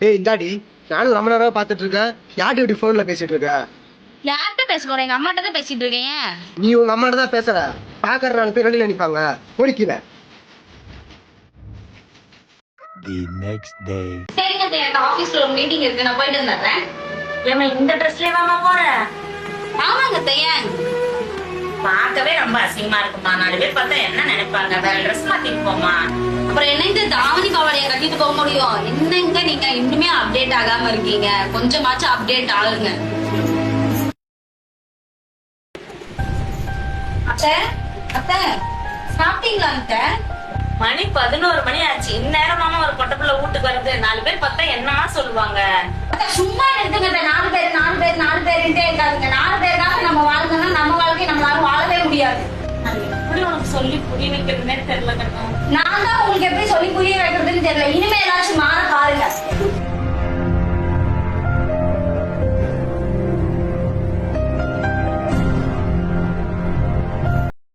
ஏய் இந்தாடி, நானும் ரொம்ப நேரம் பார்த்துட்டு இருக்கேன். யார்கிட்ட இப்படி போன்ல பேசிட்டு இருக்க? யார்கிட்ட பேச போறேன்? எங்க அம்மாட்ட தான் பேசிட்டு இருக்கேன். நீ உங்க அம்மாட்ட தான் பேசுற. பாக்குற 4 பேர் வெளியில நிப்பாங்க. ஓடிக்கல. The next day. சரிங்க தே, எனக்கு ஆபீஸ்ல ஒரு மீட்டிங் இருக்கு, நான் போயிட்டு வந்துடுறேன். ஏமா இந்த ட்ரெஸ்லயே வாமா போற? ஆமாங்க தையன். பார்க்கவே ரொம்ப அசிங்கமா இருக்குமா. 4 பேர் பார்த்தா என்ன நினைப்பாங்க? வேற ட்ரெஸ் மாத்திட்டு போமா. அப்புறம் என்ன இந்த தாவணி பாவாடைய கட்டிட்டு போக முடியும்? என்னங்க நீங்க இன்னுமே அப்டேட் ஆகாம இருக்கீங்க? கொஞ்சமாச்சும் அப்டேட் ஆகுங்க. அத்தை, அத்தை, சாப்பிட்டீங்களா அத்தை? மணி 11 மணி ஆச்சு. இந்நேரமாமா ஒரு பொட்டப்புள்ள வீட்டுக்கு வருது. 4 பேர் பார்த்தா என்னமா சொல்லுவாங்க? அத்தை, சும்மா எடுத்துங்க. 4 பேர் 4 பேர் 4 பேருன்ட்டே இருக்காதுங்க. 4 பேருக்காக நம்ம வாழ்ந்தோம்னா நம்ம வாழ்க்கை நம்மளால வாழவே முடியாது. அது எப்படி உனக்கு சொல்லி புரிய வைக்கிறதுனே தெரியல கண்ணா. நான் தான் உங்களுக்கு எப்படி சொல்லி புரிய வைக்கிறதுன்னு தெரியல. இனிமே ஏதாச்சும் மாற